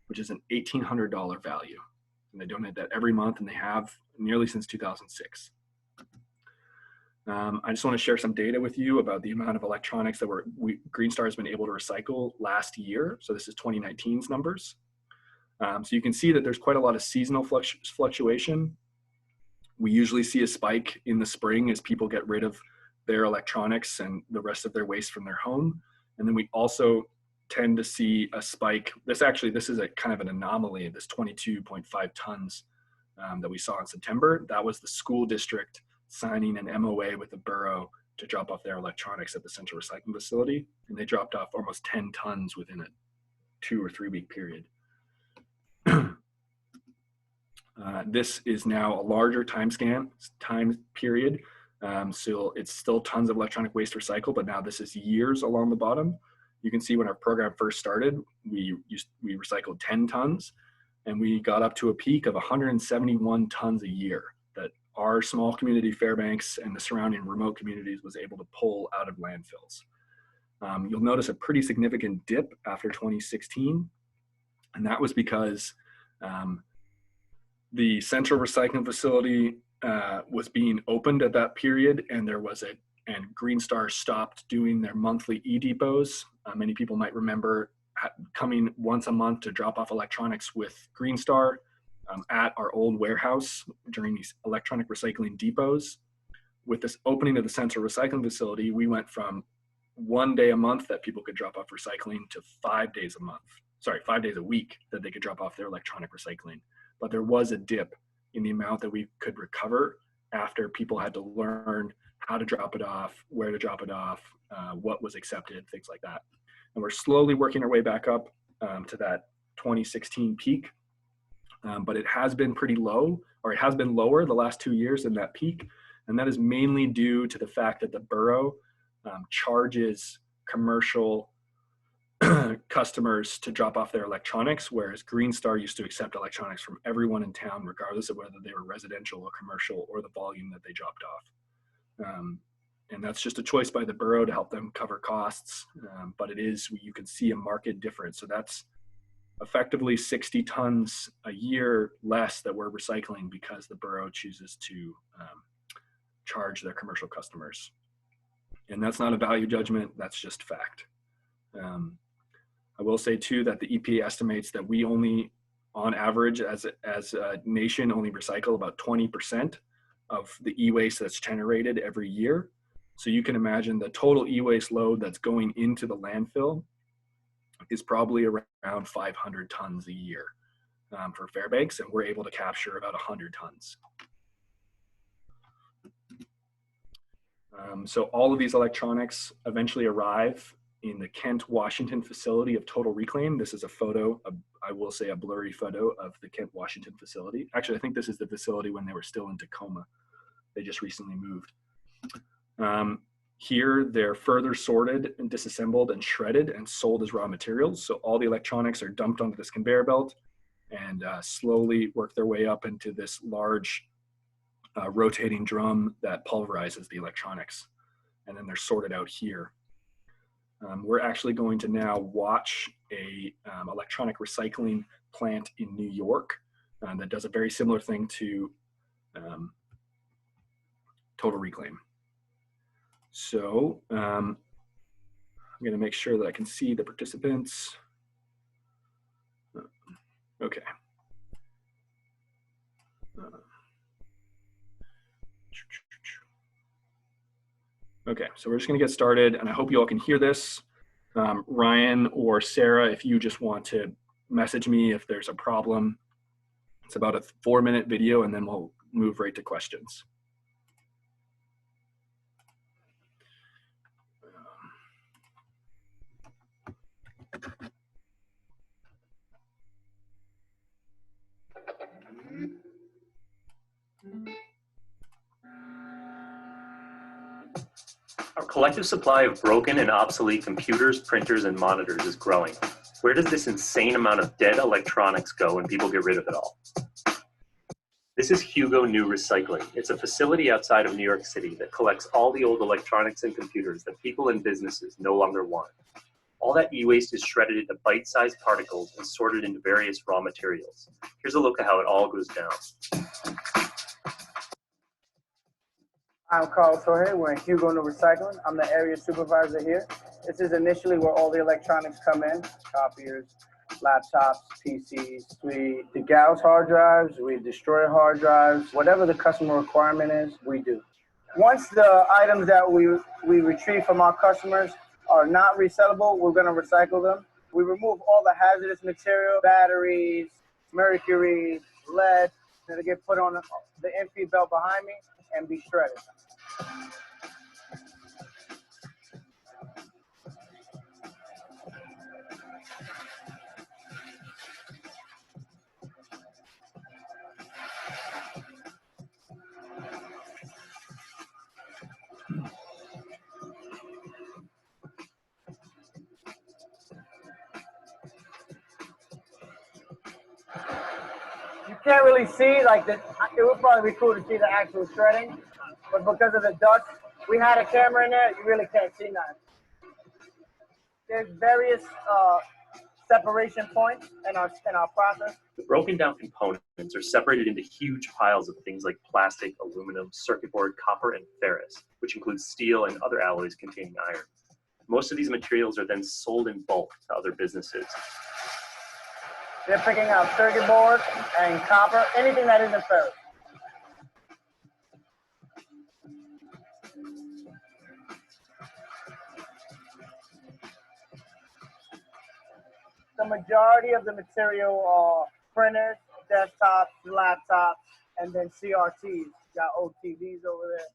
which is an $1,800 value. And they donate that every month, and they have nearly since 2006. I just want to share some data with you about the amount of electronics that Green Star has been able to recycle last year. So this is 2019's numbers. So you can see that there's quite a lot of seasonal fluctuation. We usually see a spike in the spring as people get rid of their electronics and the rest of their waste from their home. And then we also tend to see a spike. This is a kind of an anomaly, this 22.5 tons that we saw in September. That was the school district signing an MOA with the borough to drop off their electronics at the Central Recycling Facility. And they dropped off almost 10 tons within a 2 or 3 week period. This is now a larger time period. So it's still tons of electronic waste recycled, but now this is years along the bottom. You can see when our program first started, we recycled 10 tons, and we got up to a peak of 171 tons a year that our small community, Fairbanks, and the surrounding remote communities was able to pull out of landfills. You'll notice a pretty significant dip after 2016, and that was because the central recycling facility was being opened at that period, and Green Star stopped doing their monthly e-depots. Many people might remember coming once a month to drop off electronics with Green Star at our old warehouse during these electronic recycling depots. With this opening of the central recycling facility, we went from 1 day a month that people could drop off recycling to 5 days a week that they could drop off their electronic recycling. But there was a dip in the amount that we could recover after people had to learn how to drop it off, where to drop it off, what was accepted, things like that. And we're slowly working our way back up to that 2016 peak. But it has been pretty low, or it has been lower the last 2 years than that peak. And that is mainly due to the fact that the borough charges commercial customers to drop off their electronics, whereas Green Star used to accept electronics from everyone in town, regardless of whether they were residential or commercial or the volume that they dropped off. And that's just a choice by the borough to help them cover costs, but you can see a market difference. So that's effectively 60 tons a year less that we're recycling because the borough chooses to charge their commercial customers. And that's not a value judgment, that's just fact. I will say too that the EPA estimates that we only, on average, as a nation, only recycle about 20% of the e-waste that's generated every year. So you can imagine the total e-waste load that's going into the landfill is probably around 500 tons a year for Fairbanks, and we're able to capture about 100 tons. So all of these electronics eventually arrive in the Kent, Washington facility of Total Reclaim. This is a photo, I will say a blurry photo of the Kent, Washington facility. Actually, I think this is the facility when they were still in Tacoma. They just recently moved. Here, they're further sorted and disassembled and shredded and sold as raw materials. So all the electronics are dumped onto this conveyor belt and slowly work their way up into this large rotating drum that pulverizes the electronics. And then they're sorted out here. We're actually going to now watch a electronic recycling plant in New York that does a very similar thing to Total Reclaim. So I'm going to make sure that I can see the participants. Okay. Okay, so we're just going to get started, and I hope you all can hear this. Ryan or Sarah, if you just want to message me if there's a problem. It's about a 4-minute video, and then we'll move right to questions. Our collective supply of broken and obsolete computers, printers, and monitors is growing. Where does this insane amount of dead electronics go when people get rid of it all? This is Hugo New Recycling. It's a facility outside of New York City that collects all the old electronics and computers that people and businesses no longer want. All that e-waste is shredded into bite-sized particles and sorted into various raw materials. Here's a look at how it all goes down. I'm Carl Torre. We're in Hugo New Recycling. I'm the area supervisor here. This is initially where all the electronics come in, copiers, laptops, PCs. We degauss hard drives, we destroy hard drives. Whatever the customer requirement is, we do. Once the items that we retrieve from our customers are not resellable, we're going to recycle them. We remove all the hazardous material, batteries, mercury, lead, that get put on the empty belt behind me and be shredded. can't really see, like, it would probably be cool to see the actual shredding, but because of the dust, we had a camera in there, you really can't see nothing. There's various separation points in our process. The broken down components are separated into huge piles of things like plastic, aluminum, circuit board, copper, and ferrous, which includes steel and other alloys containing iron. Most of these materials are then sold in bulk to other businesses. They're picking out circuit board and copper, anything that isn't ferrous. The majority of the material are printers, desktops, laptops, and then CRTs. Got old TVs over there.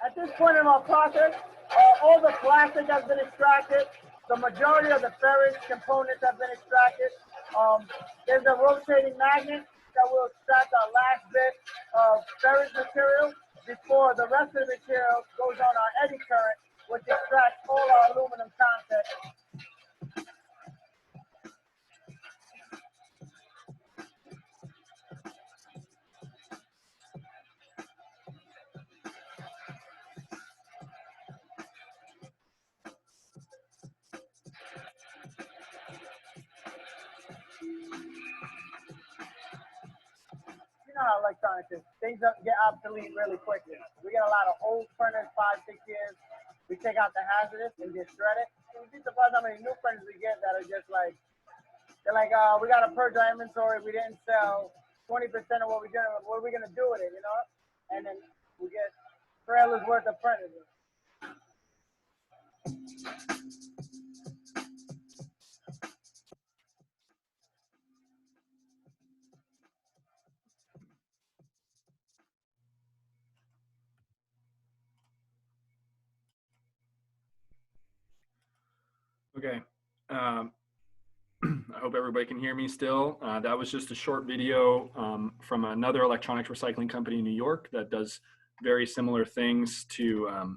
At this point in our process, all the plastic has been extracted. The majority of the ferrous components have been extracted. There's a rotating magnet that will extract our last bit of ferrous material before the rest of the material goes on our eddy current, which extracts all our aluminum content. You know how electronics is. Things get obsolete really quickly. We get a lot of old printers, 5, 6 years. We take out the hazardous and just shred it. And you'd be surprised how many new printers we get that are just like, they're like, we got to purge our inventory. We didn't sell 20% of what we did. What are we going to do with it, you know? And then we get trailers worth of printers. Okay. I hope everybody can hear me still. That was just a short video from another electronics recycling company in New York that does very similar things to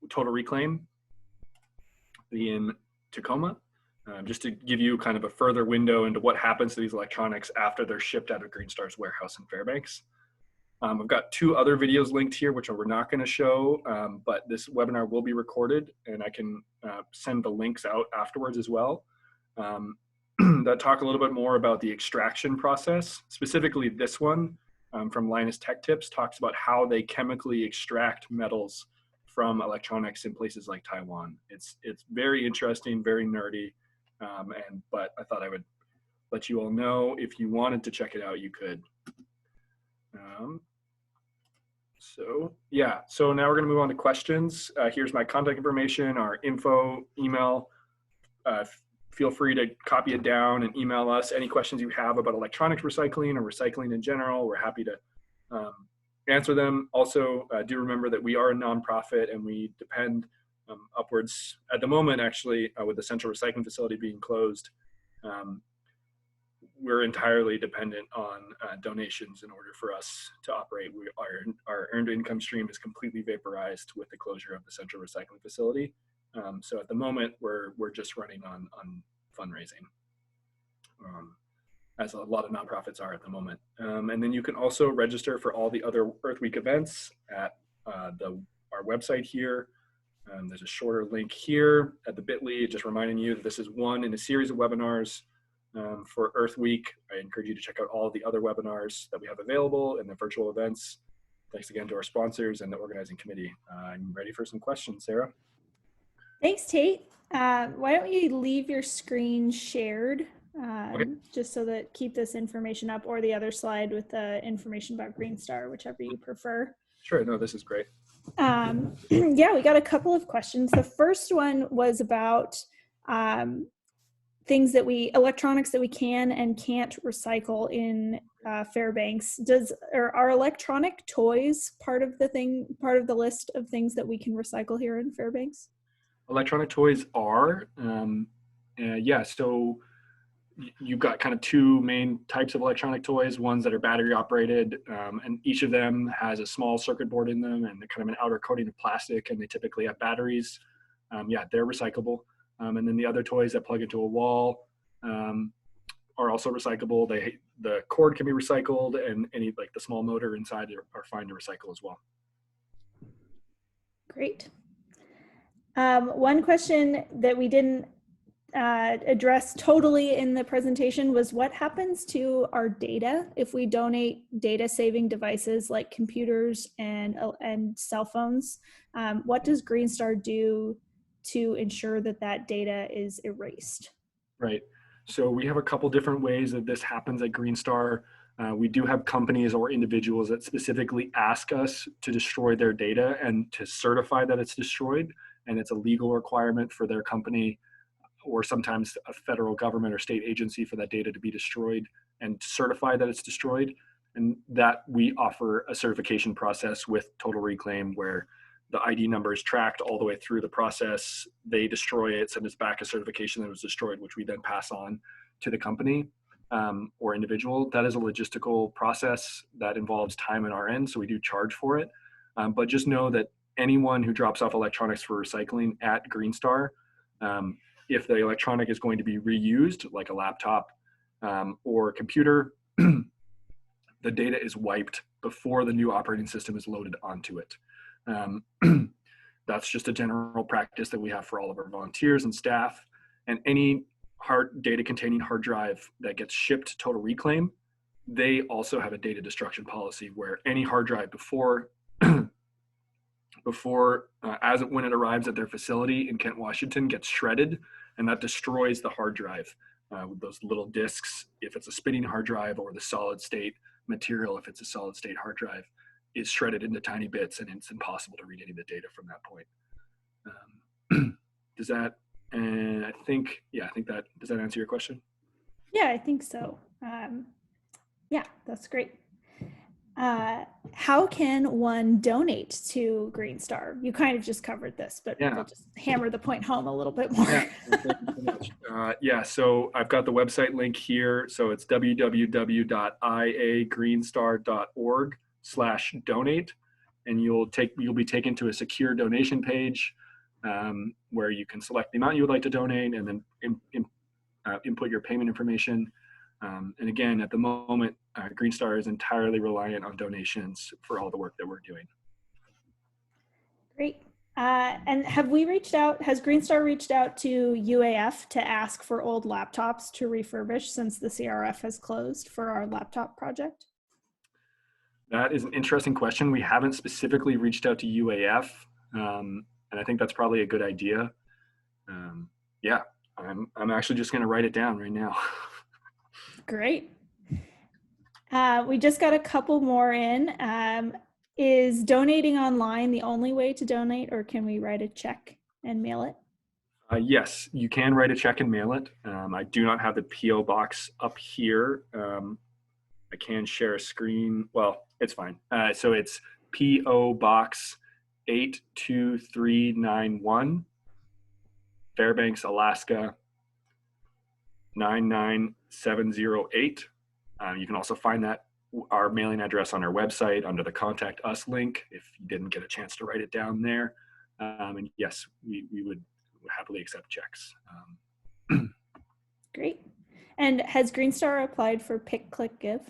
Total Reclaim in Tacoma, just to give you kind of a further window into what happens to these electronics after they're shipped out of Green Star's warehouse in Fairbanks. I've got 2 other videos linked here, which we're not going to show, but this webinar will be recorded, and I can send the links out afterwards as well, that talk a little bit more about the extraction process. Specifically, this one from Linus Tech Tips talks about how they chemically extract metals from electronics in places like Taiwan. It's very interesting, very nerdy, but I thought I would let you all know if you wanted to check it out, you could. So now we're going to move on to questions. Here's my contact information, our info, email. Feel free to copy it down and email us any questions you have about electronics recycling or recycling in general. We're happy to answer them. Also, do remember that we are a nonprofit and we depend upwards at the moment, actually, with the central recycling facility being closed. We're entirely dependent on donations in order for us to operate. Our earned income stream is completely vaporized with the closure of the central recycling facility. So at the moment, we're just running on fundraising, as a lot of nonprofits are at the moment. And then you can also register for all the other Earth Week events at our website here. There's a shorter link here at the bit.ly, just reminding you that this is one in a series of webinars for Earth Week. I encourage you to check out all of the other webinars that we have available and the virtual events. Thanks again to our sponsors and the organizing committee. I'm ready for some questions, Sarah. Thanks, Tate. Why don't you leave your screen shared, Okay. just so that keep this information up, or the other slide with the information about Green Star, whichever you prefer. Sure, no, this is great. Yeah, we got a couple of questions. The first one was about electronics that we can and can't recycle in Fairbanks. Are electronic toys part of the list of things that we can recycle here in Fairbanks? Electronic toys are, yeah, so you've got kind of two main types of electronic toys, ones that are battery operated, and each of them has a small circuit board in them and kind of an outer coating of plastic, and they typically have batteries. Yeah, they're recyclable. And then the other toys that plug into a wall are also recyclable. The cord can be recycled, and any like the small motor inside are fine to recycle as well. Great. One question that we didn't address totally in the presentation was what happens to our data if we donate data saving devices like computers and cell phones? What does Green Star do to ensure that that data is erased? Right. So we have a couple different ways that this happens at Green Star. We do have companies or individuals that specifically ask us to destroy their data and to certify that it's destroyed, and it's a legal requirement for their company or sometimes a federal government or state agency for that data to be destroyed and certify that it's destroyed. And that we offer a certification process with Total Reclaim where the ID number is tracked all the way through the process. They destroy it, send us back a certification that it was destroyed, which we then pass on to the company or individual. That is a logistical process that involves time on our end, so we do charge for it. But just know that anyone who drops off electronics for recycling at Green Star, if the electronic is going to be reused, like a laptop or a computer, the data is wiped before the new operating system is loaded onto it. That's just a general practice that we have for all of our volunteers and staff. And any data containing hard drive that gets shipped to Total Reclaim, they also have a data destruction policy where any hard drive when it arrives at their facility in Kent, Washington, gets shredded, and that destroys the hard drive with those little discs. If it's a spinning hard drive, or the solid state material, if it's a solid state hard drive, is shredded into tiny bits, and it's impossible to read any of the data from that point. Does that? And I think that does that answer your question? Yeah, I think so. Yeah, that's great. How can one donate to Green Star? You kind of just covered this, but Yeah. we'll just hammer the point home a little bit more. Yeah, thank you so much. Yeah, so I've got the website link here. So it's www.iagreenstar.org/donate, and you'll be taken to a secure donation page where you can select the amount you would like to donate, and then input your payment information. And again, at the moment, Green Star is entirely reliant on donations for all the work that we're doing. Great. And has Green Star reached out to UAF to ask for old laptops to refurbish since the CRF has closed for our laptop project? That is an interesting question. We haven't specifically reached out to UAF, and I think that's probably a good idea. Yeah, I'm actually just going to write it down right now. Great. We just got a couple more in. Is donating online the only way to donate, or can we write a check and mail it? Yes, you can write a check and mail it. I do not have the PO box up here. I can share a screen. Well, it's fine. So it's PO Box 82391, Fairbanks, Alaska 99708. You can also find our mailing address on our website under the Contact Us link if you didn't get a chance to write it down there. And yes, we would happily accept checks. Great. And has Green Star applied for Pick, Click, Give?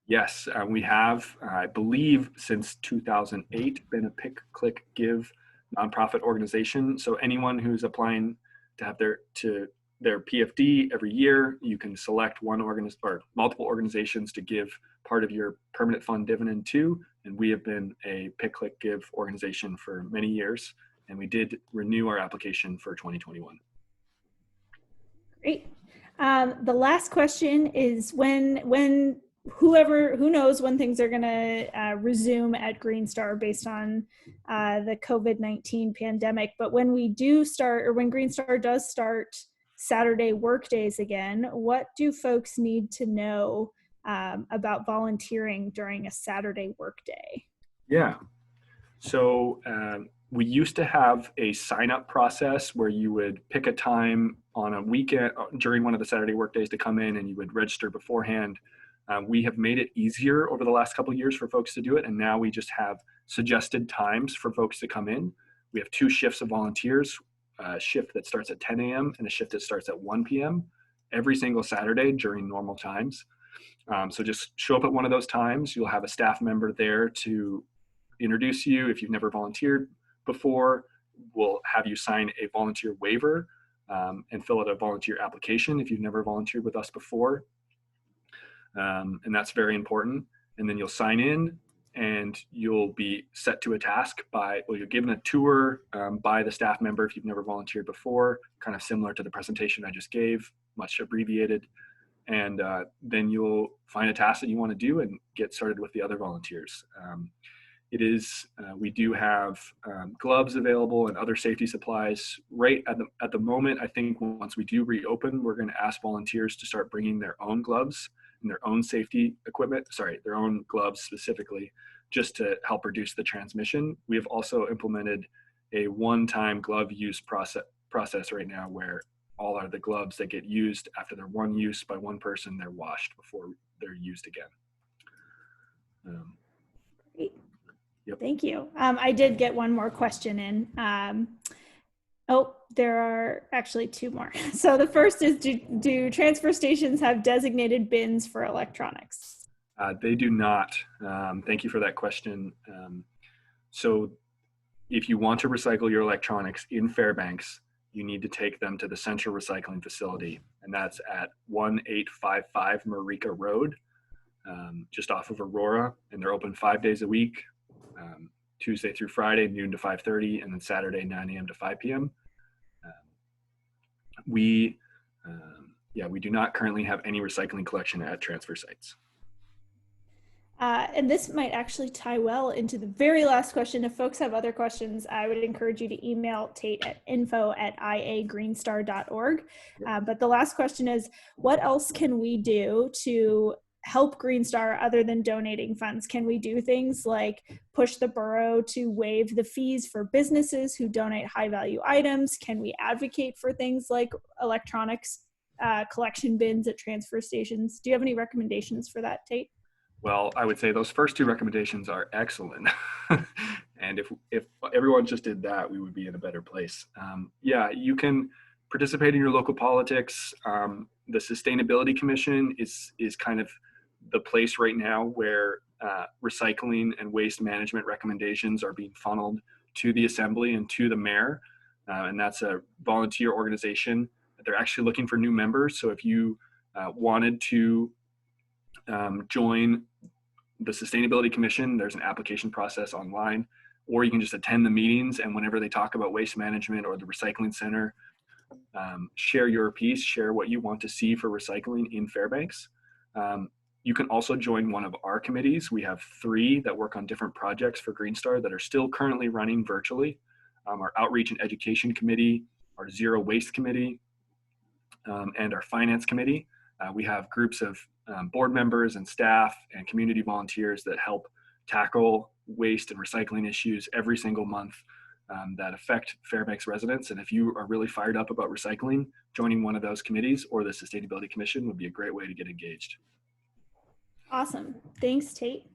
Yes, we have, I believe, since 2008, been a Pick, Click, Give nonprofit organization. So anyone who's applying to have their PFD every year, you can select one or multiple organizations to give part of your permanent fund dividend to. And we have been a Pick, Click, Give organization for many years, and we did renew our application for 2021. Great. The last question is who knows when things are going to resume at Green Star based on the COVID-19 pandemic. But when we do start, or when Green Star does start Saturday work days again, what do folks need to know about volunteering during a Saturday work day? Yeah. So We used to have a sign-up process where you would pick a time on a weekend during one of the Saturday work days to come in, and you would register beforehand. We have made it easier over the last couple of years for folks to do it, and now we just have suggested times for folks to come in. We have 2 shifts of volunteers, a shift that starts at 10 a.m. and a shift that starts at 1 p.m. every single Saturday during normal times. So just show up at one of those times. You'll have a staff member there to introduce you. If you've never volunteered before, we'll have you sign a volunteer waiver and fill out a volunteer application if you've never volunteered with us before. And that's very important. And then you'll sign in and you'll be set to a task you're given a tour by the staff member if you've never volunteered before, kind of similar to the presentation I just gave, much abbreviated. And then you'll find a task that you want to do and get started with the other volunteers. We do have gloves available and other safety supplies. Right at the moment, I think once we do reopen, we're going to ask volunteers to start bringing their own gloves and their own safety equipment, their own gloves specifically, just to help reduce the transmission. We have also implemented a one-time glove use process right now where all are the gloves that get used after their one use by one person, they're washed before they're used again. Great. Yep. Thank you. I did get one more question in. There are actually 2 more. So the first is, do transfer stations have designated bins for electronics? They do not. Thank you for that question. So if you want to recycle your electronics in Fairbanks, you need to take them to the Central Recycling Facility, and that's at 1855 Marika Road, just off of Aurora, and they're open 5 days a week, Tuesday through Friday, noon to 5:30, and then Saturday, 9 a.m. to 5 p.m. We do not currently have any recycling collection at transfer sites. And this might actually tie well into the very last question. If folks have other questions, I would encourage you to email Tate at info@iagreenstar.org. But the last question is, what else can we do to help Green Star other than donating funds? Can we do things like push the borough to waive the fees for businesses who donate high value items? Can we advocate for things like electronics collection bins at transfer stations? Do you have any recommendations for that, Tate? Well, I would say those first 2 recommendations are excellent. And if everyone just did that, we would be in a better place. You can participate in your local politics. The Sustainability Commission is kind of the place right now where recycling and waste management recommendations are being funneled to the Assembly and to the mayor. And that's a volunteer organization. They're actually looking for new members. So if you wanted to join the Sustainability Commission, there's an application process online, or you can just attend the meetings, and whenever they talk about waste management or the recycling center, share your piece, share what you want to see for recycling in Fairbanks. You can also join one of our committees. We have 3 that work on different projects for Green Star that are still currently running virtually. Our Outreach and Education Committee, our Zero Waste Committee, and our Finance Committee. We have groups of board members and staff and community volunteers that help tackle waste and recycling issues every single month that affect Fairbanks residents. And if you are really fired up about recycling, joining one of those committees or the Sustainability Commission would be a great way to get engaged. Awesome. Thanks, Tate.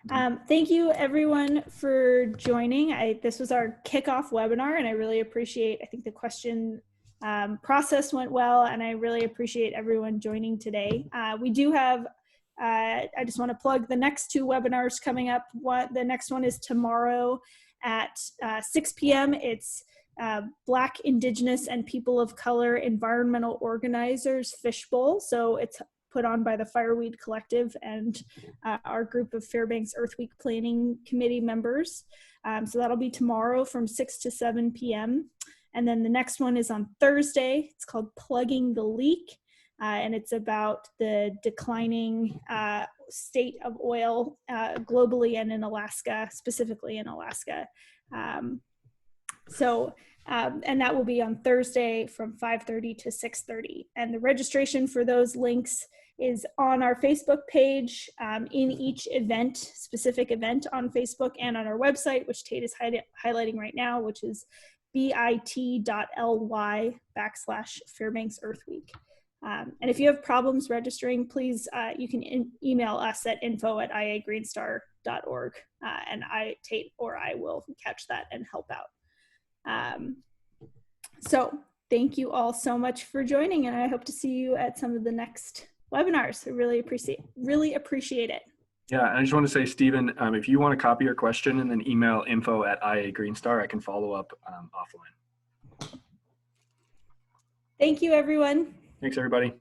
Thank you everyone for joining. This was our kickoff webinar, and I really appreciate, I think the question process went well, and I really appreciate everyone joining today. We do have, I just want to plug the next 2 webinars coming up. The next one is tomorrow at 6 p.m. It's Black, Indigenous, and People of Color Environmental Organizers Fishbowl. So it's put on by the Fireweed Collective and our group of Fairbanks Earth Week Planning Committee members. So that'll be tomorrow from 6 to 7 p.m. And then the next one is on Thursday. It's called Plugging the Leak, and it's about the declining state of oil globally and in Alaska, specifically in Alaska. And that will be on Thursday from 5:30 to 6:30. And the registration for those links is on our Facebook page, in each event, specific event on Facebook, and on our website, which Tate is highlighting right now, which is bit.ly/Fairbanks Earth Week. And if you have problems registering, please, you can email us at info@iagreenstar.org, and Tate or I will catch that and help out. So thank you all so much for joining, and I hope to see you at some of the next webinars. I really appreciate it. Yeah, and I just want to say, Stephen, if you want to copy your question and then email info@iagreenstar, I can follow up offline. Thank you, everyone. Thanks, everybody.